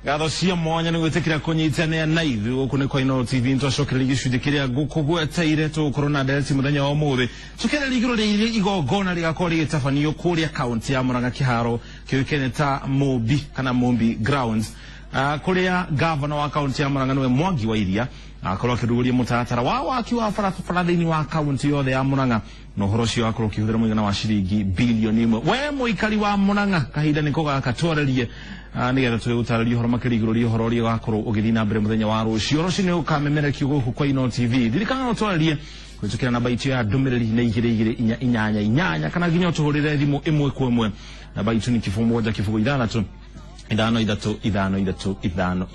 Gatho cia mwanya ni gwitikira kunyitania na ithu kune kwa Inooro TV ntwacokerera gicunji kiria ngukugweteire tukorwo na ndereti muthenya wa umuthi tukerera iguru ria igongona rigakorwo rigitabanio kuria kaunti ya Murang'a kiharo kiuikene ta Mumbi kana Mumbi Grounds kuria governor wa kaunti ya Murang'a niwe Mwangi wa Iria akorwo akiruguria mutatara wa waki wa barabara thiini wa kaunti yothe ya Murang'a no horo cio akorwo kihuthira muigana wa ciringi bilioni 1 we muikari wa Murang'a kahinda niko gakatwarerie nigetha twigutarĩria horo makĩria igũrũ rĩa horo ũrĩa ũgakorwo ũgĩthiĩ na mbere mũthenya wa rũciũ rũciũ nĩ ũkamemerekio gũkũ kwa Inooro TV thirikana ũtwarĩrie gwĩtũkĩra namba itũ ya ndũmĩrĩri na 2288 kana nginya ũtũhũrĩre thimũ ĩmwe kwa ĩmwe namba itũ nĩ 015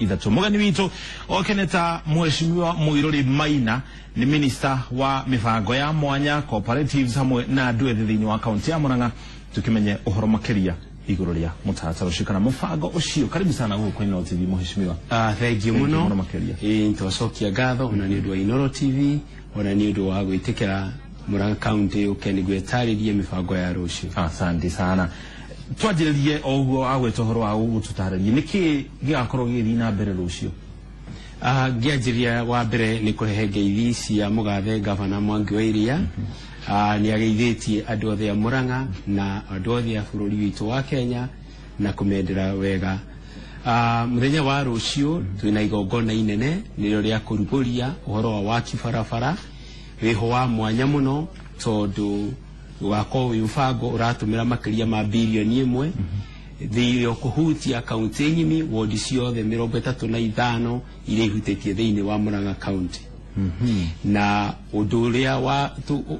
5 mugani witũ okeneta mheshimiwa Muiruri Maina ni minister wa mibango ya mwanya cooperatives hamwe na andũ ethĩ thĩinĩ wa kaunti ya Murang'a tukimenye ũhoro makĩria iguru ria mutataro shikana mufango ucio karibu sana huko kwa Inooro TV mheshimiwa. Thank you muno ntwacokia ngatho ona ni undu wa Inooro TV ona ni undu wa gwitikira Murang'a county ukenigwetaririe mifango ya rucio. Asante sana twajiririe oguo agweta horo wa gututaririe niki gigakorwo githii na mbere rucio. Giajiria wa mbere ni kurehe ngeithi cia mugathe governor Mwangi wa Iria ni ageithĩtie andũ othe a Murang'a na andũ othe a bũrũri witũ wa Kenya na kumendera wega. Muthenya wa rũciũ twina igongona inene nĩrĩo rĩa kũrugũria ũhoro wa waki barabara wĩho wa mwanya mũno tondũ ũgakorwo wĩ mũbango ũratũmĩra makĩria ma bilioni 1 thĩinĩ kũhutia kaunti ng'imi wodi ciothe 35 iria ihutĩtie thĩinĩ wa Murang'a county. Na undu uria wa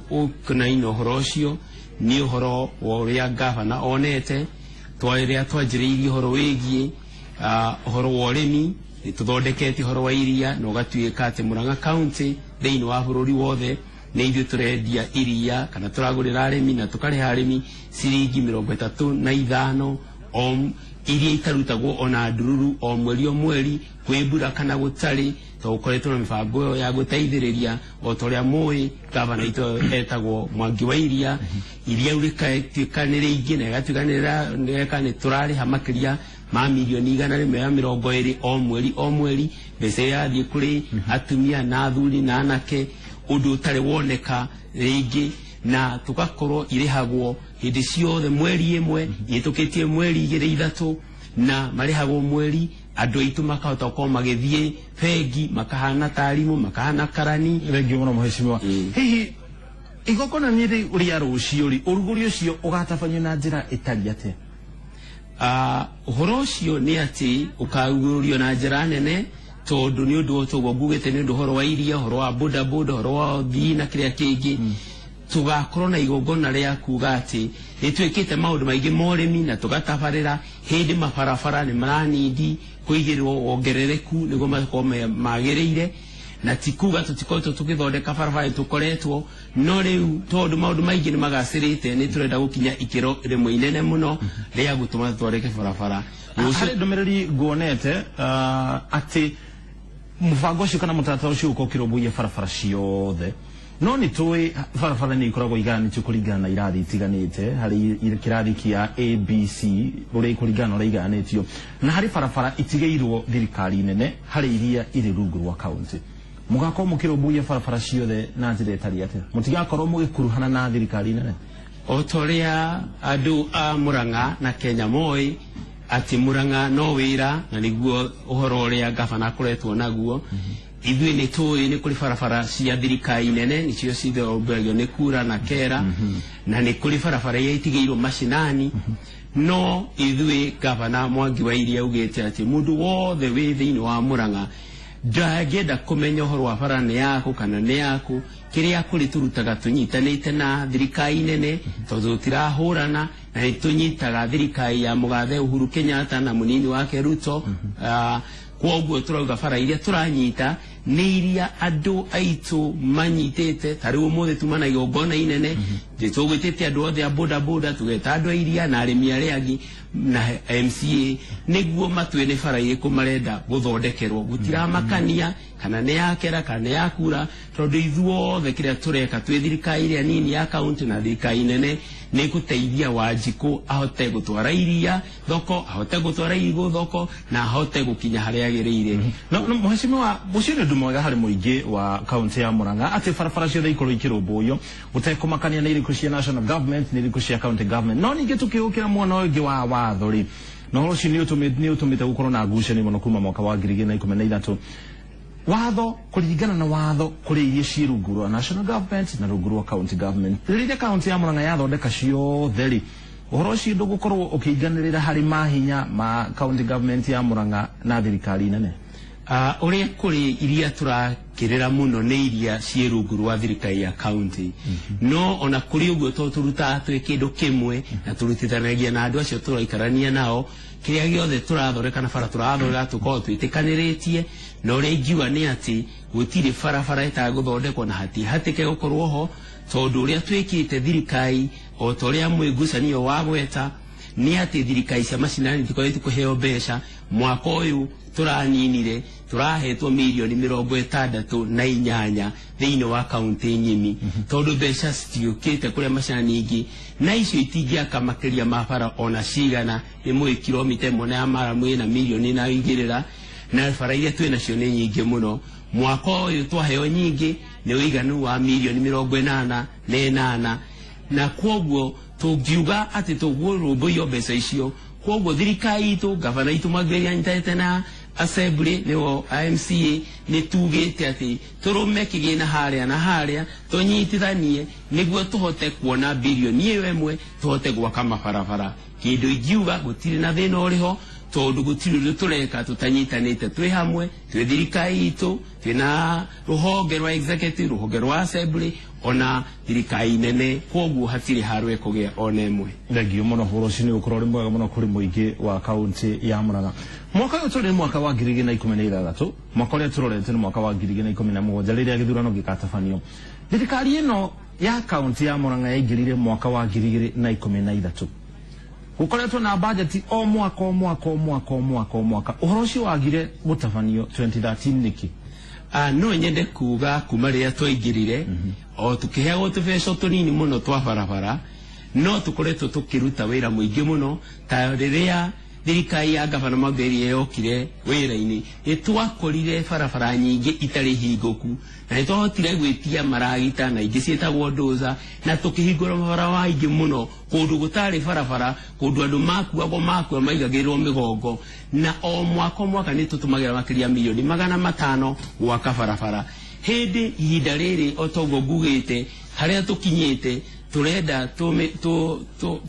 uknaino horo cio ni uhoro uria governor onete twaire twajiririe horo wigie horo wa urimi tuthondekete horo wa iria no gatuika ati Murang'a county thĩinĩ wa bũrũri wothe ni ithuĩ turendia iria kana turagurira arimi na tukariha arimi ciringi 35 iria itarutagwo ona ndururu o mweri kwibura kana gutari to ukoretwo na mifango ya guteithiriria o toria moyi governor ito etagwo Mwangi wa Iria iria urikaitikanire ingi na gatukanira nekane turari hamakiria ma milioni 120 o mweri bese yathie kuri atumia na athuri na anake undu utari woneka ringi na tugakorwo irihagwo hindi ciothe mweri 1 yitukitie mweri 2-3 na marihagwo mweri andu aitu makahota gũkorwo magĩthiĩ bengi makahana tarimu makahana karani rengi mũno mheshimiwa. Hihi igongona nĩ rĩa rũciũ ri ũrugũri ũcio ũgatabanio na njĩra ĩtariĩ atĩa? Ũhoro ũcio nĩ atĩ ũkarugũrio na njĩra nene tondũ nĩ ũndũ ũtũgwo ngugĩte nĩ ũndũ ũhoro wa iria ũhoro wa boda ũhoro wa ũthii na kĩrĩa kĩngĩ tugakorwo na igongona ria kuga ati nitwikite maundu maingi moremi na tugatabarira hindi mabarabara ni maranidi kuigirwo wongerereku niguo makorwo magiriire na tikuga tutikoretwo tugithondeka barabara tukoretwo no riu tondu maundu maingi ni magacirite ni turenda gukinya ikiro rimwe inene muno ria gutuma twandike barabara hari ndumiriri nguonete ati mubango ucio kana mutatara ucio ukokirombuia barabara ciothe no ni tuwe barabara ni ikoragwo igaranitio kuringana na irathi itiganite hari kirathi kia ABC ruri kuringana na igaranitio na hari barabara itigeirwo thirikari nene hari iria iri rungu rwa county mugakorwo mukirombuia barabara ciothe na njira itari ate mutigakorwo mugikuruhana na thirikari nene o toria andu a Murang'a na Kenya moi ati Murang'a no wira na niguo uhoro uria gavana kuretwo naguo ithuĩ nĩ tũĩ nĩ kũrĩ barabara cia thirikari nene nicio cithondekagwo nĩ kura na kera na nĩ kũrĩ barabara iria itigĩirwo macinani no ithuĩ gavana Mwangi wa Iria augĩte atĩ mũndũ wothe wĩ thĩinĩ wa Murang'a ndangĩenda kũmenya ũhoro wa bara nĩ yaku kana nĩ yaku kĩrĩa kũrĩ turutaga tũnyitanĩte na thirikari nene tondũ tutirahũrana na nĩ tũnyitaga thirikari ya mũgathe Uhuru Kenyatta na mũnini wake Ruto kwoguo turauga bara iria turanyita nĩ iria andũ aitu manyitĩte tarĩ ũmũthĩ tumana igongona inene je tugwitete andu othe a boda boda tugeta andu iria na arimi aria angi na MCA niguo matwene bara iriku marenda guthondekerwo gutira makania kana ne yakera kana ne yakura tondu ithuothe kiria tureka twi thirikari iria nini ya county na thirikari nene ni guteithia Wanjiku ahote gutwara iria thoko ahote gutwara igo thoko na ahote gukinya haria agirire no mheshimiwa bushire ndumwega hari muingi wa county ya Murang'a ati farafara ciothe ikorwo ikirumbuyo utekumakania na iriku cia national government ni iriku cia county government no ninge tukiukira mwana ungi wa watho ri no cio ni utumite gukorwo na ngucanio muno kuma mwaka wa 2013 watho kuringana na watho kuri iria ci rungu rwa national government na rungu rwa county government rĩrĩa county ya Murang'a yathondeka ciothe ri uhoro ucio ndugukorwo ukiiganirira hari mahinya ma county government ya Murang'a na thirikari nene uria kuri iria turakirira muno ni iria ci rungu rwa thirikari ya county no ona kuri uguo turuta twi kindu kimwe na turutithanagia na andu acio turaikarania nao kiria giothe turathoreka na bara turathoreka tukorwo twitikaniretie no ringiwa ni ati gutire barabara itaguthondekwo na hatike gukorwo ho tondu uria twikite thirikari o toria mwigucanio wa gweta ni ati thirikari cia macinani tikoretwo kuheo mbeca mwaka uyu turaninire turahetwo milioni 68 thiini wa county ngimi tondu mbeca citiukite kuria macinani ingi na icio itingiaka makiria ma bara ona cigana imwe kilomita 1 ya Maramu na milioni na ingirira na bara iria twina cio ni nyingi muno mwaka uyu twaheo nyingi ni uiganu wa milioni 88 na kwoguo tungiuga ati tugurumbuyo mbeca icio kwoguo thirikari itu gavana itu Magweria nyitete na assembly niwo MCA ni tugite ati turume kigina haria na haria tunyitithanie niguo tuhote kuona bilioni iyo imwe tuhote gwaka mabarabara kindu ingiuga gutiri na thina uriho tondu gutiri tureka tutanyitanite twi hamwe twi thirikari itu twina ruhonge rwa executive ruhonge rwa assembly ona thirikari nene kwoguo hatiri harwe kugia ona imwe thengio muno horo cini ukorwo ri mwega muno kuri muingi wa county ya Murang'a mwaka uyu turi mwaka wa 2016 mwaka uria turorete ni mwaka wa 2017 riria githurano gikatabanio thirikari ino ya county ya Murang'a yaingirire mwaka wa 2013 gukoretwo na budget o mwaka uhoro ucio wagire gutabanio 2013 niki no nyende kuga kuma riria twaingirire o tukiheagwo tubeca tunini muno twa barabara no tukoretwo tukiruta wira muingi muno ta riria thirikari ya gavana Magweria yokire wira-ini itwakorire barabara nyingi itari hingoku na itwahotire gwitia maragita na ingi cietagwo doza na tukihingura barabara wa ingi muno kundu gutari barabara kundu andu makua maigagirwo migongo na o mwaka ni tutumagira makiria milioni 500 gwaka barabara hindi ihinda riri otogo ngugite haria tukinyite turenda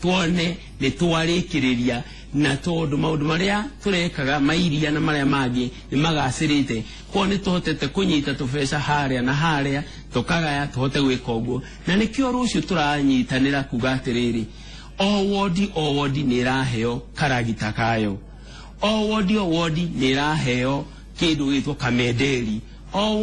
tuone ni twarikiriria na tondu maundu maria turekaga mairia na maria mangi ni magacirite ko ni tuhotete kunyita tubeca haria na haria tukagaya tuhote gwika uguo na nikio rucio turanyitanira kuga atiriri o wodi ni raheo karagita kayo o wodi ni raheo kindu gitwo kamendeli o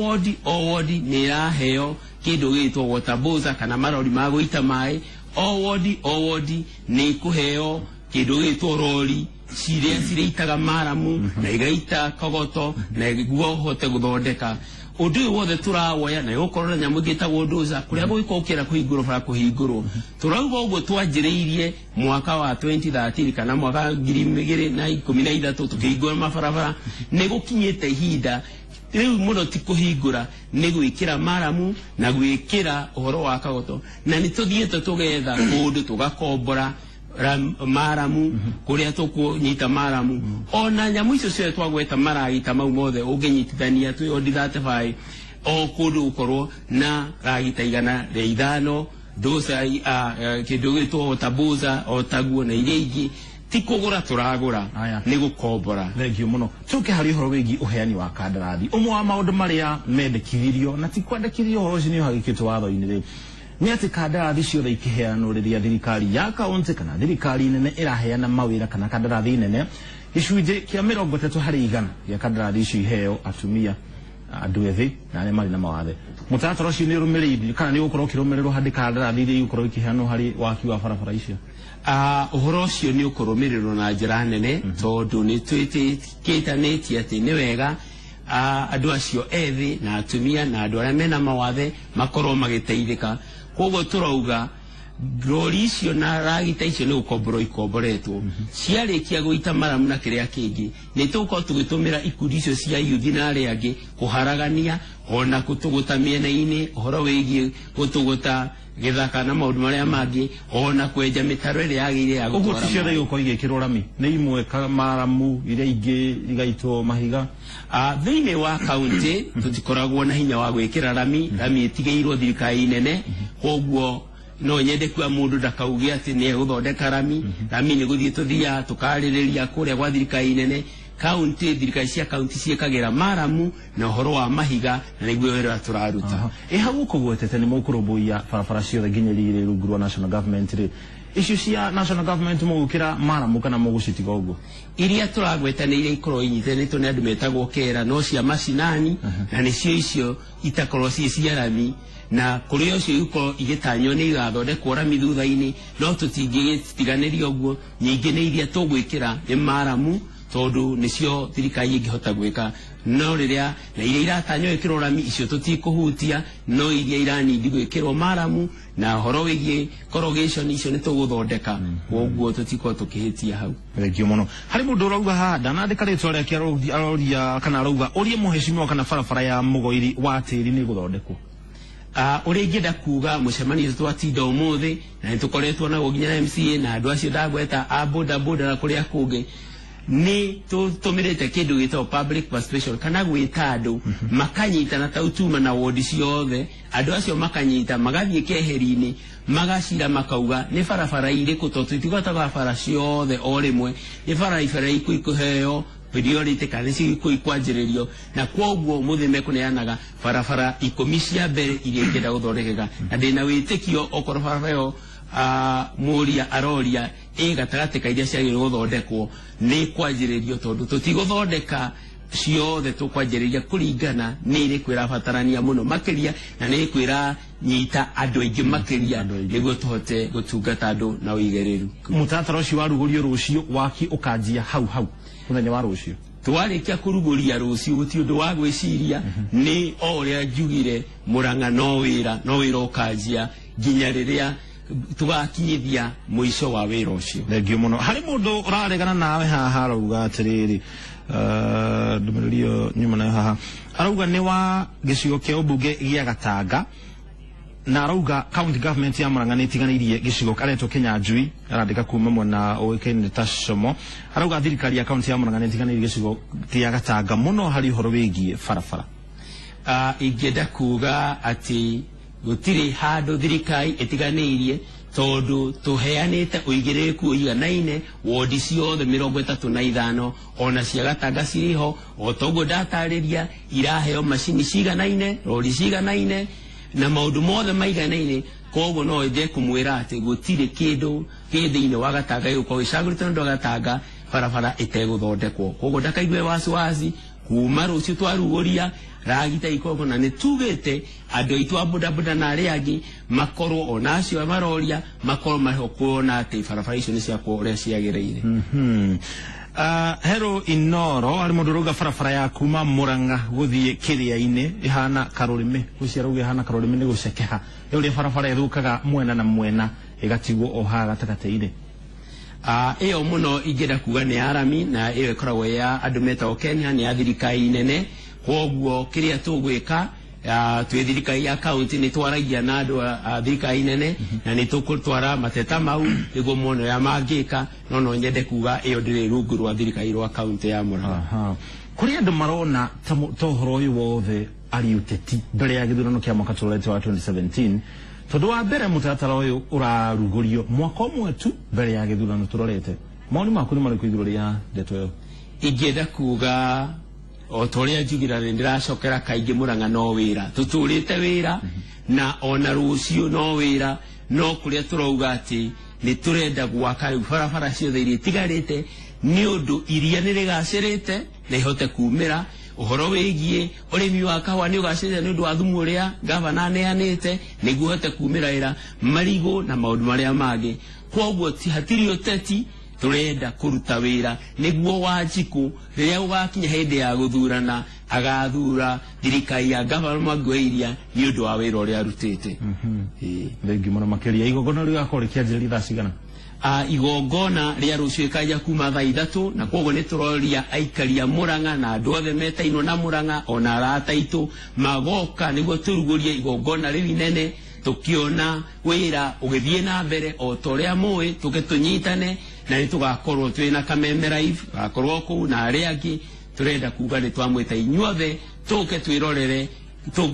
wodi ni raheo kindu gitwo wataboza kana marori maguita mai o wodi ni kuheo kindu gitwo rori cireitaga Maramu na igaita Kogoto na guo hote guthondeka undu wothe turawoya na gukorwo nyamu gitagwo doza kuria gwikokira kuhingurwo bara kuhingurwo turauga uguo twanjiriirie mwaka wa 2013 kana mwaka 2013 tukihingura mabarabara ni gukinyite ihinda riu muno ti kuhingura ni gwikira Maramu na gwikira uhoro wa Kogoto na ni tuthiete tugetha kundu tugakombora Maramu kuria tukunyita Maramu ona nyamu icio cio twagweta maragita mau mothe unginyitithania twi odi 35 o kundu ukorwo na ragita igana ria ithano dosa kindu gitwo tabuza o taguo na iria ingi ti kugura turagura ni gukombora thengio muno tuke hari horo wigi uheani wa kandarathi umwe wa maundu maria mendekithirio na ti kwendekithio horo cini hagikitwo watho-ini ri ni ati kandarathi ciothe ikiheanwo riria thirikari ya county kana thirikari nene iraheana mawira kana kandarathi nene gicunji kia 30 harĩ igana ya kandarathi icio iheo atumia andu ethi na arĩa marĩ na mawathe mũtaratara ũcio nĩ ũrũmĩrĩire kana nĩ ũgũkorwo ũkĩrũmĩrĩrwo harĩ kandarathi iria igũkorwo ikĩheanwo harĩ waki wa barabara icio ũhoro ũcio nĩ ũkũrũmĩrĩrwo na njĩra nene tondũ nĩ twĩtĩkĩtanĩtie atĩ nĩ wega andũ acio ethĩ na atumia na andũ arĩa mena mawathe makorwo magĩteithĩka koguo tũrauga rori icio na ragita icio nĩ gũkomborwo ikomboretwo ciarĩkia gũita maramu na kĩrĩa kĩngĩ nĩ tũgũkorwo tũgĩtũmĩra ikundi icio cia yuthi na arĩa angĩ kũharagania ona gũtũgũta mĩena-inĩ ũhoro wĩgiĩ gũtũgũta gĩthaka na maũndũ marĩa mangĩ ona kwenja mĩtaro ĩrĩa yagĩrĩire ya gũtwara ũguo ti ciothe igũkorwo igĩkĩrwo rami nĩ imwe maramu iria ingĩ igaitwo mahiga thĩinĩ wa kaunti tũtikoragwo na hinya wa gwĩkĩra rami ĩtigĩirwo thirikari nene koguo no nyende kwa mũndũ ndakauge atĩ nĩ egũthondeka rami nĩ gũthiĩ tũthiaga tũkarĩrĩria kũrĩa gwa thirikari nene kaunti thirikari cia kaunti ciĩkagĩra maramu na ũhoro wa mahiga na nĩguo wĩra tũraruta hau ũkũgwetete nĩ mũkũrũmbũiya barabara ciothe nginyĩria irĩ rungu rwa national government rĩ icio cia national government mũgũkĩra maramu kana mũgũcitiga ũguo iria tũragweta nĩ iria ikorwo inyitithanĩtwo nĩ andũ metagwo kera no cia macinani na nĩcio icio itakorwo cia rami na kũrĩ ũcio igũkorwo igĩtanywo nĩ igathondekwo rami thutha-inĩ no tũtingĩgĩtiganĩria ũguo nyingĩ nĩ iria tũgwĩkĩra nĩ maramu tondũ nĩcio thirikari ĩngĩhota gwĩka no rĩrĩa na iria iratanywo ĩkĩrwo rami icio tũtikũhutia no iria iranindi gwĩkĩrwo maramu na ũhoro wĩgiĩ corrugation icio nĩ tũgũthondeka koguo tũtikorwo tũkĩhĩtia hau thengio mũno harĩ mũndũ ũrauga haha ndanandĩka rĩtwa rĩake aroria kana arauga ũrie mũhecimiwa kana barabara ya mũgoiri wa tĩri nĩ gũthondekwo ũrĩa ingĩenda kuga mũcemanio twatinda ũmũthĩ na nĩ tũkoretwo naguo nginya na MCA na andũ acio ndagweta a boda boda na kũrĩa kũngĩ nĩ tũtũmĩrĩte kĩndũ gĩtagwo public participation kana gwĩta andũ makanyitana ta utuma na wodi ciothe andũ acio makanyita magathiĩ keheri-inĩ magacira makauga nĩ barabara irĩkũ tondũ tũtigota barabara ciothe o rĩmwe nĩ barabara ikũheo priority kana nĩcio ikwanjĩrĩrio na kwoguo mũthĩ mekũneanaga barabara 10 cia mbere iria ingĩenda gũthondekeka na ndĩna wĩtĩkio okorwo barabara ĩyo mũria aroria gatagatĩ ka iria ciagĩrĩirwo gũthondekwo nĩ kwanjĩrĩrio tondũ tũtigũthondeka ciothe tũkwanjĩrĩria kũringana nĩ irĩkũ ĩrabatarania mũno makĩria na nĩ irĩkũ ĩranyita andũ aingĩ makĩria nĩguo tũhote gũtungata andũ na ũigĩrĩru mũtaratara ũcio warugũrio rũciũ waki ũkanjia hau mũthenya wa rũciũ twarĩkia kũrugũria rũciũ gũtirĩ ũndũ wa gwĩciria nĩ o ũrĩa njugire Mũrang'a no wĩra ũkanjia nginya rĩrĩa tugakinyithia mũico wa wĩra ũcio thengio mũno harĩ mũndũ ũraregana nawe haha arauga atĩrĩrĩ ndũmĩrĩri ĩyo nyuma nayo haha arauga nĩ wa gĩcigo kĩa ũmbunge gĩa Gatanga na arauga county government ya Mũrang'a nĩ ĩtiganĩirie gĩcigo aretwo Kĩnyanjui arandĩka kuma mwena ũĩkaine ta Como arauga thirikari ya county ya Mũrang'a nĩ ĩtiganĩirie gĩcigo kĩa Gatanga mũno harĩ ũhoro wĩgiĩ barabara ingĩenda kuga atĩ gũtirĩ handũ thirikari ĩtiganĩirie tondũ tũheanĩte ũigĩrĩrĩku ũiganaine wodi ciothe 35 ona cia Gatanga cirĩho o toguo ndatarĩria iraheo macini ciganaine rori ciganaine na maũndũ mothe maiganaine koguo no ende kũmwĩra atĩ gũtirĩ kĩndũ thĩinĩ wa Gatanga gĩgũkorwo gĩcagũrĩtwo nĩ ũndũ wa Gatanga barabara ĩtegũthondekwo koguo ndakaigue wasiwasi kuma rũciũ twarugũria ragita ikorwo na nĩ tugĩte andũ aitũ a bodaboda na arĩa angĩ makorwo ona acio maroria makorwo makuona atĩ barabara icio nĩ ciakwo ũrĩa ciagĩrĩire Hero Inoro arĩ mũndũ ũrauga barabara ya kuma Mũrang'a gũthiĩ Kĩrĩa-inĩ ĩhana karũrĩmĩ gũciarauga ĩhana karũrĩmĩ nĩ gũcekeha ũrĩa barabara ĩthũkaga mwena na mwena ĩgatigwo o haha gatagatĩ-inĩ ĩyo mũno ingĩenda kuga nĩ arami na ĩyo ĩkoragwo ya andũ metagwo Kenya nĩ ya thirikari nene kwoguo kĩrĩa tũgwĩka twĩ thirikari ya kaunti nĩ twaragia na andũ a thirikari nene na nĩ tũkũtwara mateta mau nĩguo muono ya mangĩka no nyende kuga ĩyo ndĩrĩ rungu rwa thirikari rwa kaunti ya Mũrang'a kũrĩ andũ marona ta ũhoro ũyũ wothe arĩ ũteti mbere ya gĩthurano kĩa mwaka tũrorete wa 2017 tondũ wa mbere mũtaratara ũyũ ũrarugũrio mwaka ũmwe tu mbere ya gĩthurano tũrorete maoni maku nĩ marĩkũ igũrũ rĩa ndeto ĩyo ingĩenda kuga o torĩa njugira nĩ ndĩracokera kaingĩ Mũrang'a no wĩra tũtũrĩte wĩra na ona rũciũ no wĩra no kũrĩa tũrauga atĩ nĩ tũrenda gwaka barabara ciothe iria itigarĩte nĩ ũndũ iria nĩ rĩgacĩrĩte na ihote kumĩra uhoro wigie urimi wa kahwa ni ugacenjia ni undu wa thumu uria gavana aneanite niguo hote kumiraira marigo na maundu maria mangi kwoguo ti hatiri uteti turenda kuruta wira niguo Wanjiku riria ugakinya hindi ya guthurana agathura thirikari ya gavana Mwangi wa Iria ni undu wa wira uria arutite. Thengi muno makiria igongona rigakorwo rikianjĩrĩria thaa cigana? Igongona ria rucio ikaja kuma thaa 3 na kwoguo ni turoria aikari a Murang'a na andu othe metainwo na Murang'a ona arata itu magoka niguo turugurie igongona riu inene tukiona wira ugithie na mbere o toria mui tugetunyitane na ni tugakorwo twina Kameme Live gakorwo ku na aria angi turenda kuga ni twamwita inyuothe tuke twirorere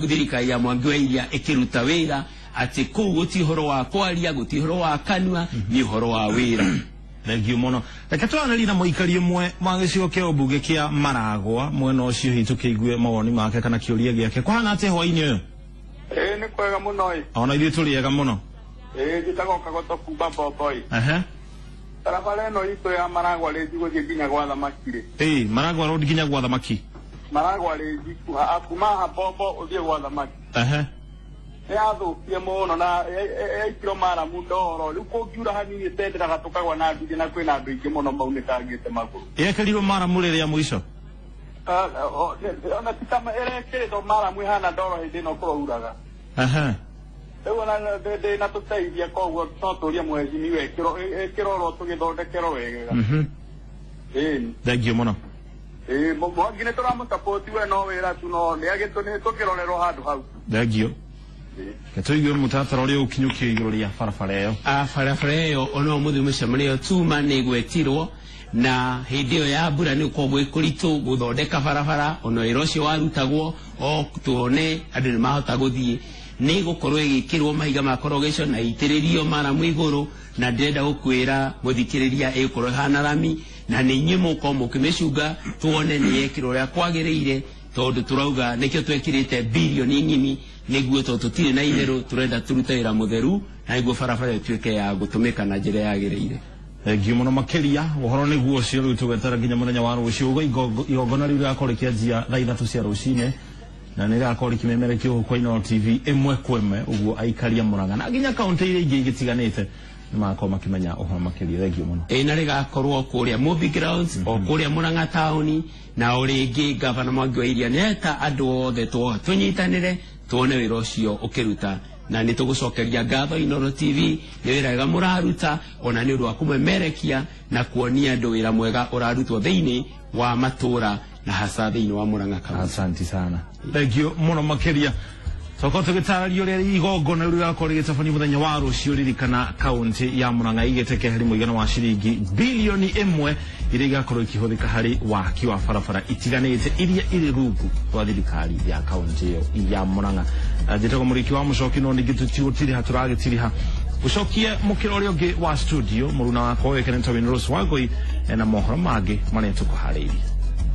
thirikari ya Mwangi wa Iria ikiruta wira ati kuu guti horo wa kwaria guti horo wa kanua ni horo wa wira. Thengi muno. Reke twanari na muikari mwe magicigo kia ubunge kia Maragwa mwena ucio hitu kiigue mawoni make kana kiuria giake kwana ate hwaini uyu. Ni kwega muno ona ithuĩ tũrĩega mũno. Njĩtagwo Kagoto kuma Mbomboĩ. Barabara ĩno itũ ya Maragwa rĩnji gũthiĩ nginya gwa thamaki rĩ. Maragwa road nginya gwa thamaki. Maragwa rĩnji kuma haha Mbombo ũthiĩ gwa thamaki. Nĩ yathũkie mũno na yaikirwo Maramu Ndoro rĩu kũngiura hanini tenderaga tũkagwa na nduthi na kwĩna andũ aingĩ mũno maunĩkangĩte magũrũ. Yekĩrirwo Maramu rĩrĩa mũico? Ona ti kama ĩrekĩrĩtwo Maramu ĩhana Ndoro hĩndĩ ĩno kũrauraga. Rĩu ona ndĩna tũteithia koguo no tũrie mwecimiwa ĩkĩrorwo tũgĩthondekerwo wega. Thengiũ mũno. Mwangi nĩ tũramũsapoti we no wĩra tu no nĩ tũkĩrorerwo handũ hau. Thengiũ. Ketũigue mũtaratara ũrĩa ũkinyũkio igũrũ rĩa barabara ĩyo. Barabara ĩyo ona ũmũthĩ mũcemanio tuma nĩ gwetirwo na hindi ĩyo ya mbura nĩ ũkoragwo ĩkũritũ gũthondeka barabara ona wĩra ũcio warutagwo o tuone andũ nĩ mahota gũthiĩ nĩ gũkorwo ĩgĩkĩrwo mahiga ma corrugation na itĩrĩrio Maramu igũrũ na ndĩrenda gũkwĩra mũthikĩrĩria ĩgũkorwo ĩhana rami na nĩ inyuĩ mũkorwo mũkĩmĩcunga tuone nĩ yekĩrwo ũrĩa kwagĩrĩire tondu turauga nikio twekirite bilioni ng'imi niguo tutirĩ na itherũ turenda turute wĩra mũtheru na niguo barabara ĩtuĩke ya gũtũmĩka na njĩra yagĩrĩire. Thengiũ mũno makĩria ũhoro nĩguo ũcio rĩu tũgweterera nginya mũthenya wa rũciũ igongona rĩu rĩgakorwo rĩkĩanjia thaa 3 cia rũcinĩ na nĩ rĩgakorwo rĩkĩmemerekio kwa Inooro TV ĩmwe kwa ĩmwe ũguo aikari a Murang'a na nginya kaunti iria ingĩ igĩtiganĩte nĩ magakorwo makĩmenya ũhoro makĩria. Thengiũ mũno. Na rĩgakorwo kũrĩa Movie Grounds o kũrĩa Murang'a taũni na o rĩngĩ gavana Mwangi wa Iria nĩeta andũ othe tũnyitanĩre tuone wĩra ũcio ũkĩruta na nĩ tũgũcokeria ngatho Inooro TV nĩ wĩra wega mũraruta ona nĩ ũndũ wa kũmemerekia na kuonia andũ wĩra mwega ũrarutwo thĩinĩ wa matũra na hasa thĩinĩ wa Murang'a kaunti. Asante sana. Thengiũ mũno makĩria. Toko tũgĩtarĩrio rĩrĩa igongona rĩu rĩgakorwo rĩgĩtabanio mũthenya wa rũciũ ririkana kaunti ya Murang'a igĩteke harĩ mũigana wa ciringi bilioni 1 iria igakorwo ikĩhũthĩka harĩ waki wa barabara itiganĩte iria irĩ rungu rwa thirikari ya kaunti ĩyo ya Murang'a. Njĩtagwo mũriki wa mũcoki no ningĩ tũtigũtiriha tũragĩtiriha ũcokie mũkĩra ũrĩa ũngĩ wa studio mũruna wakwa wĩkene Tawin Rose Wangui na mohoro mangĩ marĩa tũkũharĩirie.